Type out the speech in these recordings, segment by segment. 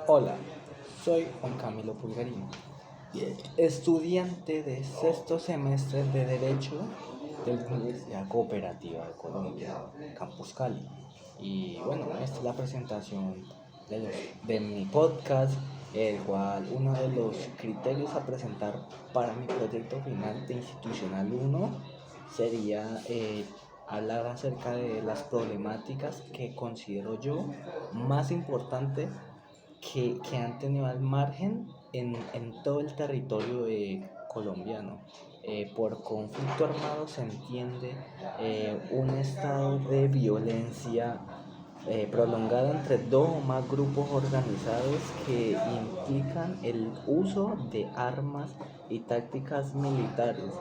Hola, soy Juan Camilo Pulgarín, estudiante de sexto semestre de Derecho de la Universidad Cooperativa de Colombia, Campus Cali. Y bueno, esta es la presentación de mi podcast, el cual uno de los criterios a presentar para mi proyecto final de Institucional 1 sería hablar acerca de las problemáticas que considero yo más importantes que han tenido al margen en todo el territorio colombiano. Por conflicto armado se entiende un estado de violencia prolongada entre dos o más grupos organizados que implican el uso de armas y tácticas militares.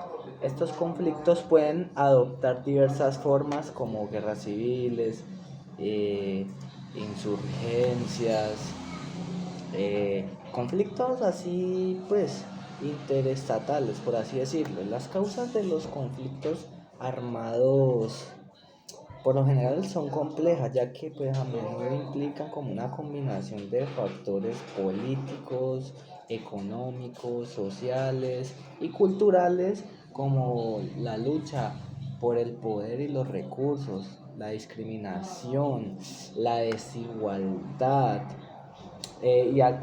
Estos conflictos pueden adoptar diversas formas como guerras civiles, insurgencias, conflictos así pues interestatales, por así decirlo. Las causas de los conflictos armados por lo general son complejas, ya que pues a menudo implican como una combinación de factores políticos, económicos, sociales y culturales, como la lucha por el poder y los recursos, la discriminación, la desigualdad,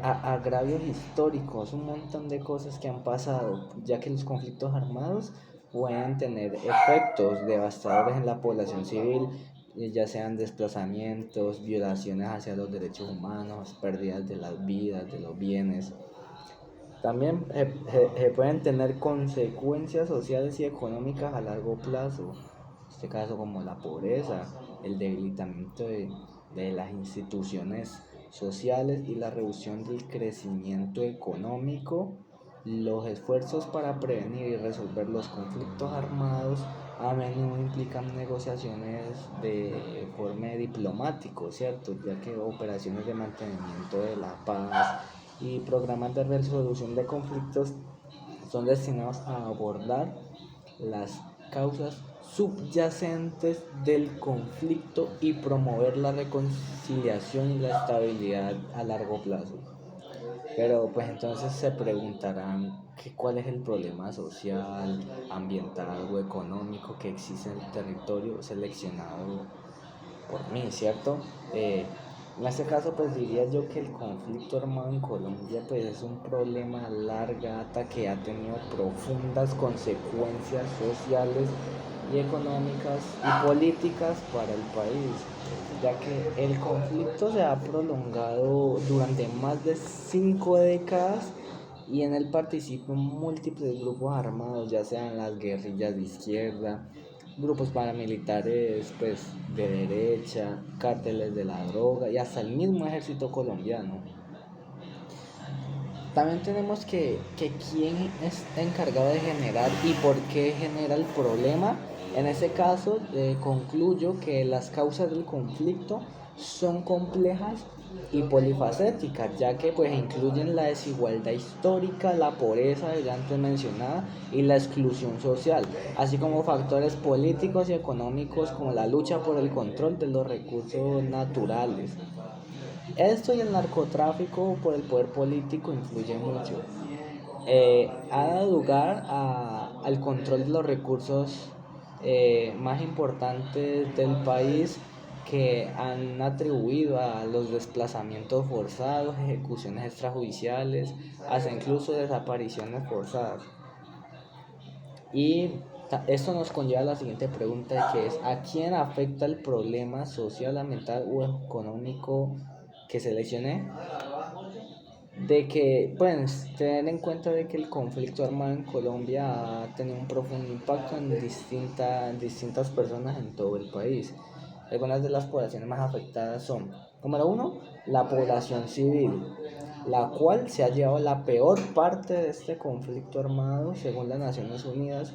agravios históricos, un montón de cosas que han pasado, ya que los conflictos armados pueden tener efectos devastadores en la población civil, ya sean desplazamientos, violaciones hacia los derechos humanos, pérdidas de las vidas, de los bienes. También se pueden tener consecuencias sociales y económicas a largo plazo, en este caso como la pobreza, el debilitamiento de las instituciones sociales y la reducción del crecimiento económico. Los esfuerzos para prevenir y resolver los conflictos armados a menudo implican negociaciones de forma diplomático, ¿cierto? Ya que operaciones de mantenimiento de la paz y programas de resolución de conflictos son destinados a abordar las causas subyacentes del conflicto y promover la reconciliación y la estabilidad a largo plazo. Pero pues entonces se preguntarán cuál es el problema social, ambiental o económico que existe en el territorio seleccionado por mí, ¿cierto? En este caso, pues diría yo que el conflicto armado en Colombia pues es un problema a larga data que ha tenido profundas consecuencias sociales y económicas y políticas para el país, ya que el conflicto se ha prolongado durante más de 5 décadas y en él participan múltiples grupos armados, ya sean las guerrillas de izquierda, grupos paramilitares pues de derecha, cárteles de la droga y hasta el mismo ejército colombiano. También tenemos que quién es encargado de generar y por qué genera el problema. En ese caso, concluyo que las causas del conflicto son complejas y polifacéticas, ya que pues incluyen la desigualdad histórica, la pobreza ya antes mencionada y la exclusión social, así como factores políticos y económicos como la lucha por el control de los recursos naturales. Esto y el narcotráfico por el poder político influye mucho. Ha dado lugar al control de los recursos más importantes del país, que han atribuido a los desplazamientos forzados, ejecuciones extrajudiciales, hasta incluso desapariciones forzadas. Y esto nos conlleva a la siguiente pregunta, que es: ¿a quién afecta el problema social, ambiental o económico que seleccioné? De que, pues, tener en cuenta de que el conflicto armado en Colombia ha tenido un profundo impacto en distintas personas en todo el país. Algunas de las poblaciones más afectadas son: número uno, la población civil, la cual se ha llevado la peor parte de este conflicto armado. Según las Naciones Unidas,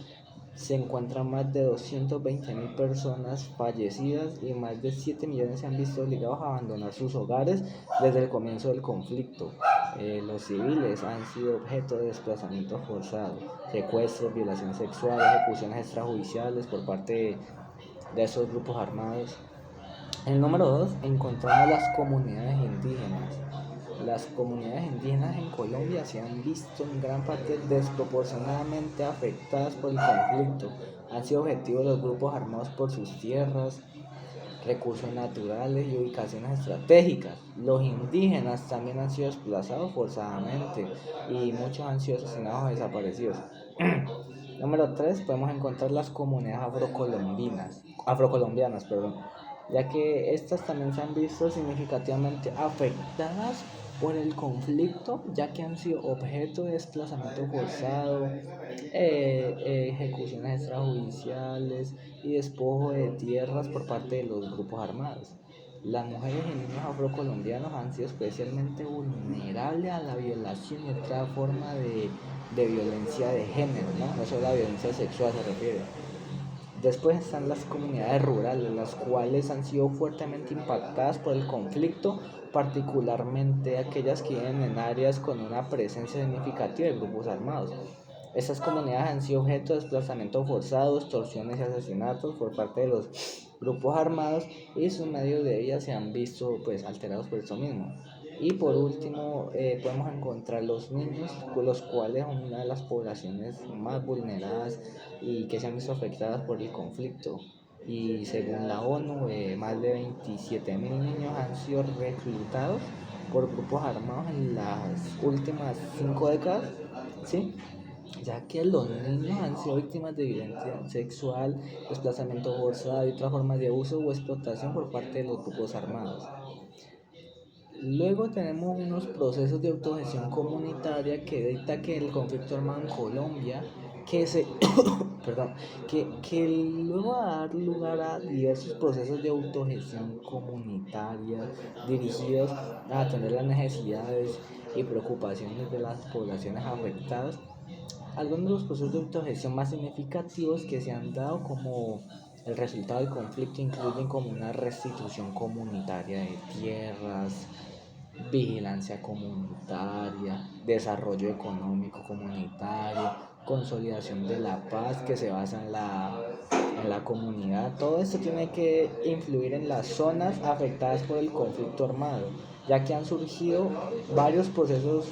se encuentran más de 220.000 personas fallecidas y más de 7 millones se han visto obligados a abandonar sus hogares desde el comienzo del conflicto. Los civiles han sido objeto de desplazamientos forzados, secuestros, violaciones sexuales, ejecuciones extrajudiciales por parte de esos grupos armados. En el número 2 encontramos las comunidades indígenas, Las comunidades indígenas en Colombia se han visto en gran parte desproporcionadamente afectadas por el conflicto. Han sido objetivos de los grupos armados por sus tierras, recursos naturales y ubicaciones estratégicas. Los indígenas también han sido desplazados forzadamente y muchos han sido asesinados o desaparecidos. Número 3, podemos encontrar las comunidades afrocolombianas, ya que estas también se han visto significativamente afectadas por el conflicto, ya que han sido objeto de desplazamiento forzado, ejecuciones extrajudiciales y despojo de tierras por parte de los grupos armados. Las mujeres y niños afrocolombianos han sido especialmente vulnerables a la violación y otra forma de violencia de género, no solo la violencia sexual se refiere. Después están las comunidades rurales, las cuales han sido fuertemente impactadas por el conflicto, particularmente aquellas que viven en áreas con una presencia significativa de grupos armados. Estas comunidades han sido objeto de desplazamiento forzado, extorsiones y asesinatos por parte de los grupos armados y sus medios de vida se han visto alterados por eso mismo. Y por último, podemos encontrar los niños, los cuales son una de las poblaciones más vulneradas y que se han visto afectadas por el conflicto. Y según la ONU, más de 27.000 niños han sido reclutados por grupos armados en las últimas 5 décadas, ¿sí? Ya que los niños han sido víctimas de violencia sexual, desplazamiento forzado y otras formas de abuso o explotación por parte de los grupos armados. Luego tenemos unos procesos de autogestión comunitaria que dicta que el conflicto armado en Colombia, que luego va a dar lugar a diversos procesos de autogestión comunitaria dirigidos a atender las necesidades y preocupaciones de las poblaciones afectadas. Algunos de los procesos de autogestión más significativos que se han dado como el resultado del conflicto incluyen como una restitución comunitaria de tierras, vigilancia comunitaria, desarrollo económico comunitario, consolidación de la paz que se basa en la comunidad. Todo esto tiene que influir en las zonas afectadas por el conflicto armado, ya que han surgido varios procesos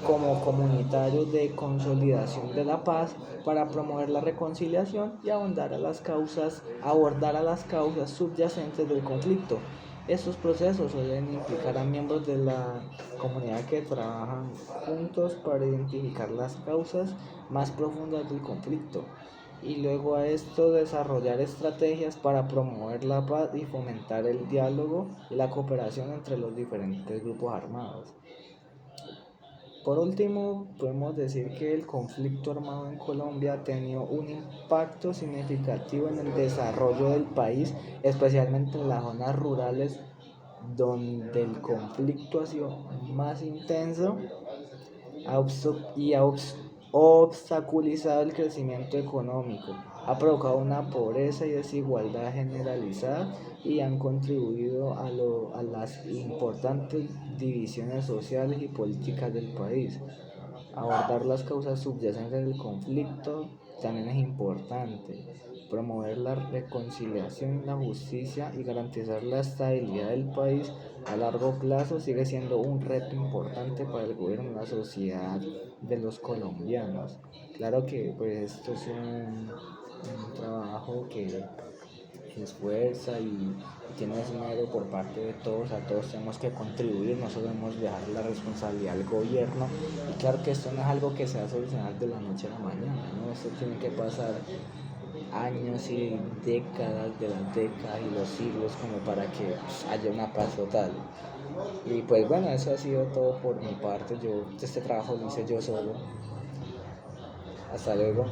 como comunitarios de consolidación de la paz para promover la reconciliación y abordar a las causas subyacentes del conflicto. Estos procesos suelen implicar a miembros de la comunidad que trabajan juntos para identificar las causas más profundas del conflicto y luego a esto desarrollar estrategias para promover la paz y fomentar el diálogo y la cooperación entre los diferentes grupos armados. Por último, podemos decir que el conflicto armado en Colombia ha tenido un impacto significativo en el desarrollo del país, especialmente en las zonas rurales donde el conflicto ha sido más intenso y ha obstaculizado el crecimiento económico, ha provocado una pobreza y desigualdad generalizada y han contribuido a las importantes divisiones sociales y políticas del país. Abordar las causas subyacentes del conflicto también es importante. Promover la reconciliación y la justicia y garantizar la estabilidad del país a largo plazo sigue siendo un reto importante para el gobierno y la sociedad de los colombianos. Claro que esto es un trabajo que esfuerza y tiene esmero por parte de todos, todos tenemos que contribuir, no solo debemos dejar la responsabilidad al gobierno. Y claro que esto no es algo que se va a solucionar de la noche a la mañana, ¿no? Esto tiene que pasar años y décadas de las décadas y los siglos como para que haya una paz total. Y pues bueno, eso ha sido todo por mi parte. Este trabajo lo hice yo solo. Hasta luego.